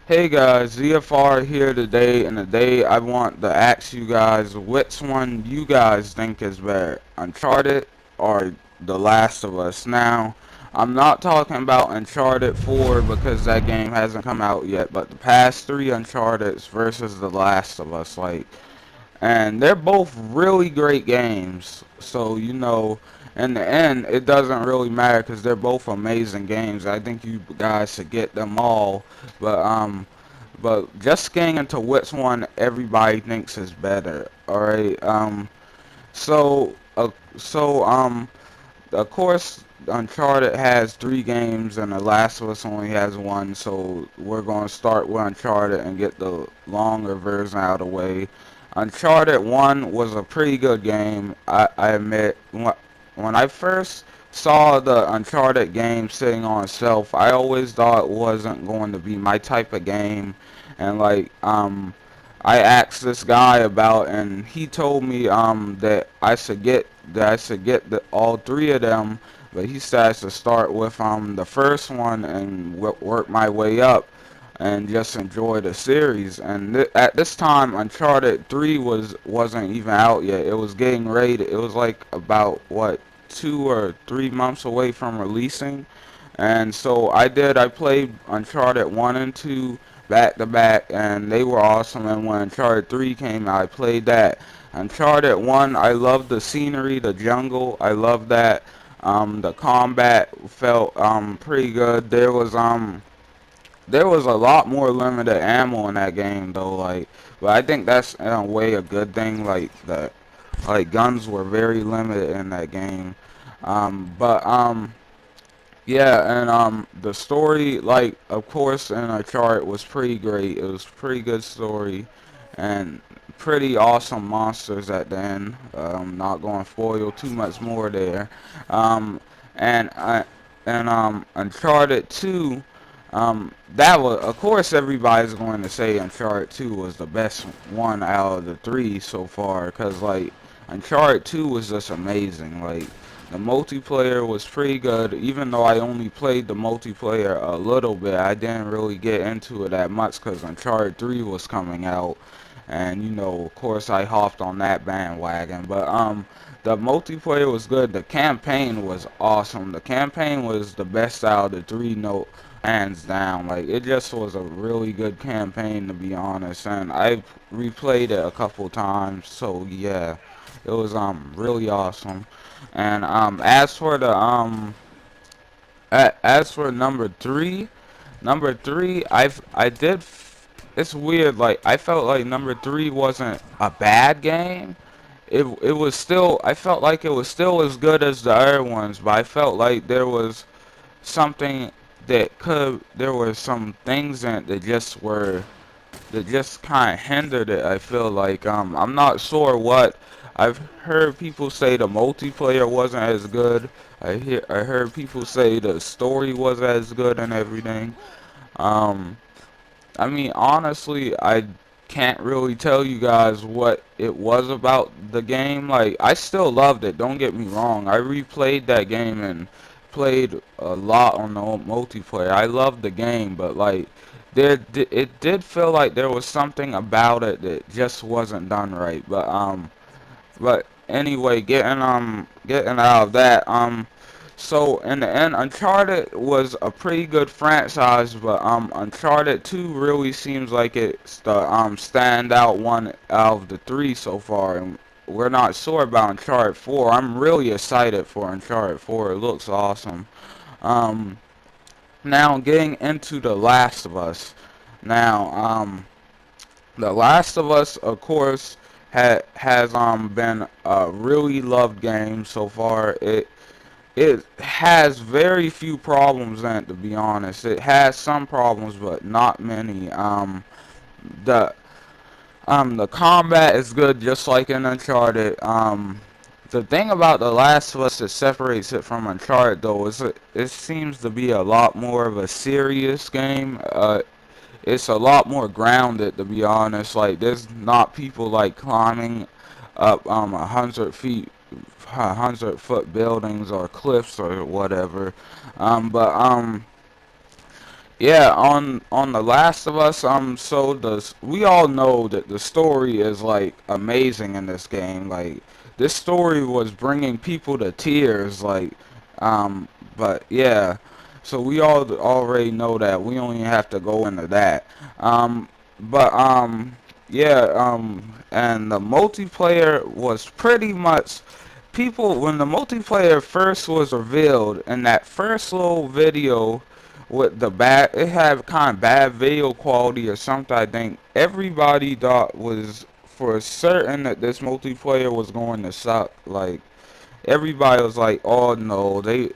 Hey guys, ZFR here today, and today I want to ask you guys which one you guys think is better, Uncharted or The Last of Us. Now, I'm not talking about Uncharted 4 because that game hasn't come out yet, but the past three Uncharteds versus The Last of Us, and they're both really great games. So, in the end, it doesn't really matter because they're both amazing games. I think you guys should get them all. But just getting into which one everybody thinks is better. All right. So uh, so of course, Uncharted has three games, and The Last of Us only has one. So we're going to start with Uncharted and get the longer version out of the way. Uncharted 1 was a pretty good game, I admit. When I first saw the Uncharted game sitting on shelf, I always thought it wasn't going to be my type of game. And I asked this guy about, and he told me that I should get all three of them, but he said I should start with the first one and work my way up and just enjoy the series. And at this time, Uncharted 3 wasn't even out yet. It was getting ready. It was like about what 2 or 3 months away from releasing. And so I played Uncharted 1 and 2 back to back, and they were awesome. And when Uncharted 3 came out, I played that. Uncharted 1, I loved the scenery, the jungle. I loved that. The combat felt pretty good. There was a lot more limited ammo in that game though, but I think that's in a way a good thing. Like guns were very limited in that game. But Yeah, and the story, like, of course, in a chart was pretty great. It was pretty good story, and pretty awesome monsters at the end. Not going to spoil too much more there. Um, and Uncharted 2, that was, of course, everybody's going to say Uncharted 2 was the best one out of the three so far, cause like Uncharted 2 was just amazing. Like the multiplayer was pretty good, even though I only played the multiplayer a little bit. I didn't really get into it that much because Uncharted 3 was coming out, and of course, I hopped on that bandwagon. But the multiplayer was good. The campaign was awesome. The campaign was the best out of the three, no, hands down. Like it just was a really good campaign to be honest, and I replayed it a couple times. So yeah, it was really awesome. And as for number three, I did. It's weird. Like I felt like number three wasn't a bad game. It was still. I felt like it was still as good as the other ones, but I felt like there was something there were some things in it that just kind of hindered it. I feel like I'm not sure what. I've heard people say the multiplayer wasn't as good. I heard people say the story wasn't as good and everything. Um, I mean, honestly, I can't really tell you guys what it was about the game. Like, I still loved it, don't get me wrong. I replayed that game and played a lot on the multiplayer. I loved the game, but like, it did feel like there was something about it that just wasn't done right. But anyway, getting out of that, so in the end, Uncharted was a pretty good franchise, but Uncharted 2 really seems like it's the standout one out of the three so far, and we're not sure about Uncharted 4. I'm really excited for Uncharted 4. It looks awesome. Um, Now getting into The Last of Us. Now, The Last of Us, of course, has been a really loved game so far. It has very few problems in it, to be honest. It has some problems, but not many. The the combat is good, just like in Uncharted. The thing about The Last of Us that separates it from Uncharted, though, is it seems to be a lot more of a serious game. It's a lot more grounded, to be honest. Like, there's not people like climbing up 100 feet, 100-foot buildings or cliffs or whatever. But Yeah, on The Last of Us, so we all know that the story is like amazing in this game. Like this story was bringing people to tears. Um, but yeah, so we all already know that. We don't even have to go into that. But yeah, and the multiplayer was pretty much people when the multiplayer first was revealed in that first little video with the bad, it had kind of bad video quality or something. I think everybody thought was for certain that this multiplayer was going to suck. Like everybody was like, "Oh no, they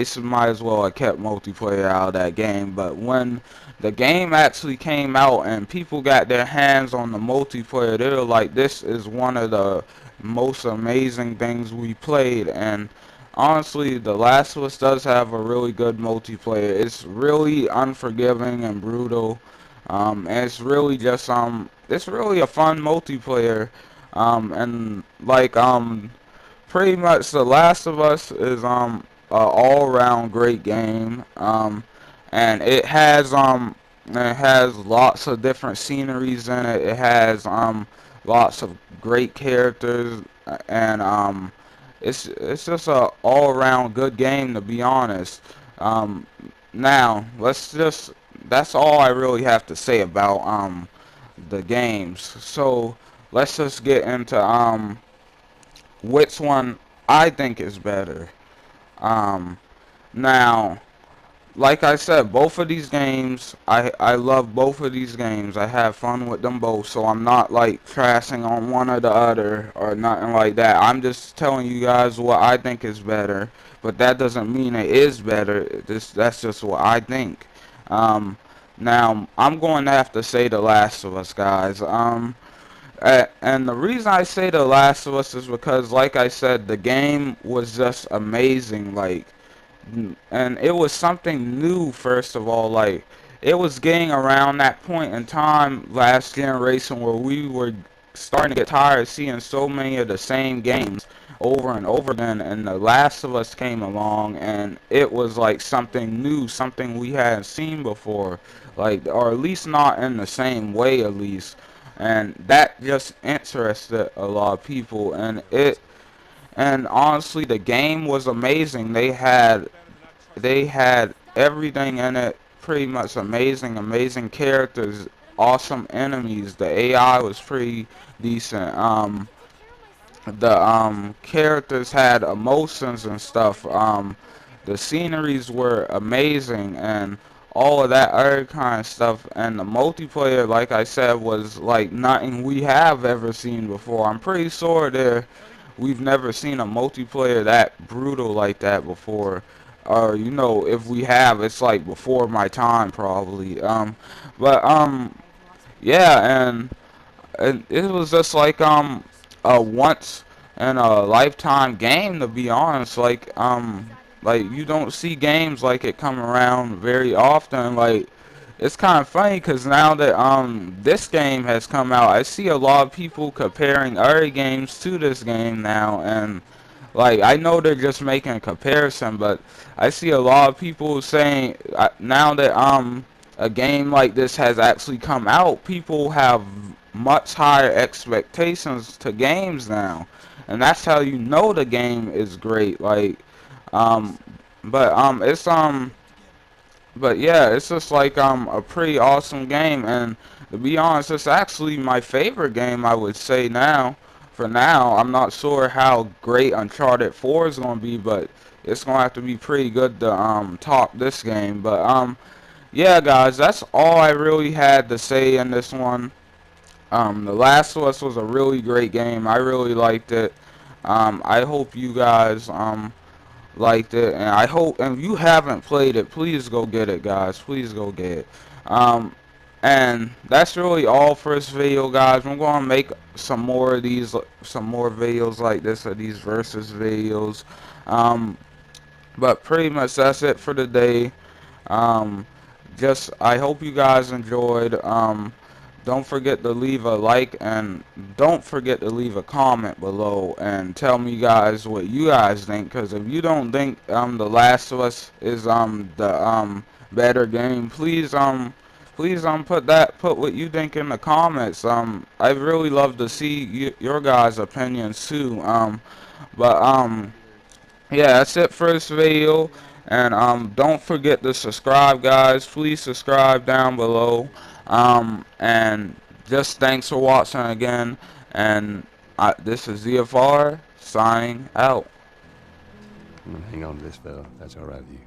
should might as well have kept multiplayer out of that game." But when the game actually came out and people got their hands on the multiplayer, they were like, "This is one of the most amazing things we played." And honestly, The Last of Us does have a really good multiplayer. It's really unforgiving and brutal. And it's really a fun multiplayer. And like pretty much The Last of Us is a all around great game. And it has lots of different sceneries in it. It has lots of great characters and it's just a all around good game, to be honest. Um Now let's just that's all I really have to say about the games. So let's just get into which one I think is better. Um, Now, like I said, both of these games, I love both of these games. I have fun with them both, so I'm not like trashing on one or the other or nothing like that. I'm just telling you guys what I think is better, but that doesn't mean it is better. That's just what I think. Um, Now I'm going to have to say The Last of Us, guys. And the reason I say The Last of Us is because, like I said, the game was just amazing. And it was something new, first of all. Like, it was getting around that point in time last generation where we were starting to get tired of seeing so many of the same games over and over again. And The Last of Us came along, and it was like something new, something we hadn't seen before. Like, or at least not in the same way, at least. And that just interested a lot of people, and honestly, the game was amazing. They had everything in it, pretty much amazing characters, awesome enemies. The AI was pretty decent. The characters had emotions and stuff. The sceneries were amazing and all of that other kind of stuff. And the multiplayer, like I said, was like nothing we have ever seen before. I'm pretty sure we've never seen a multiplayer that brutal like that before. Or if we have, it's like before my time probably. But yeah, and it was just like a once in a lifetime game, to be honest. Like you don't see games like it come around very often. Like it's kind of funny because now that this game has come out, I see a lot of people comparing other games to this game now. And like I know they're just making a comparison, but I see a lot of people saying now that a game like this has actually come out, people have much higher expectations to games now, and that's how you know the game is great. Um, but but yeah, it's just like a pretty awesome game, and to be honest, it's actually my favorite game. I would say now. For now, I'm not sure how great Uncharted 4 is gonna be, but it's gonna have to be pretty good to top this game. But yeah, guys, that's all I really had to say in this one. The Last of Us was a really great game. I really liked it. I hope you guys liked it, and I hope, and if you haven't played it, please go get it, guys. Please go get it. Um, and that's really all for this video, guys. I'm gonna make some more of these, some more videos like this, of these versus videos. Um, but pretty much that's it for today. Um, just I hope you guys enjoyed. Don't forget to leave a like and don't forget to leave a comment below and tell me guys what you guys think. Because if you don't think The Last of Us is the better game, please put what you think in the comments. I'd really love to see your guys' opinions too. But yeah, that's it for this video. And don't forget to subscribe, guys. Please subscribe down below. And just thanks for watching again. And this is ZFR signing out. I'm gonna hang on to this, fella. That's all right with you.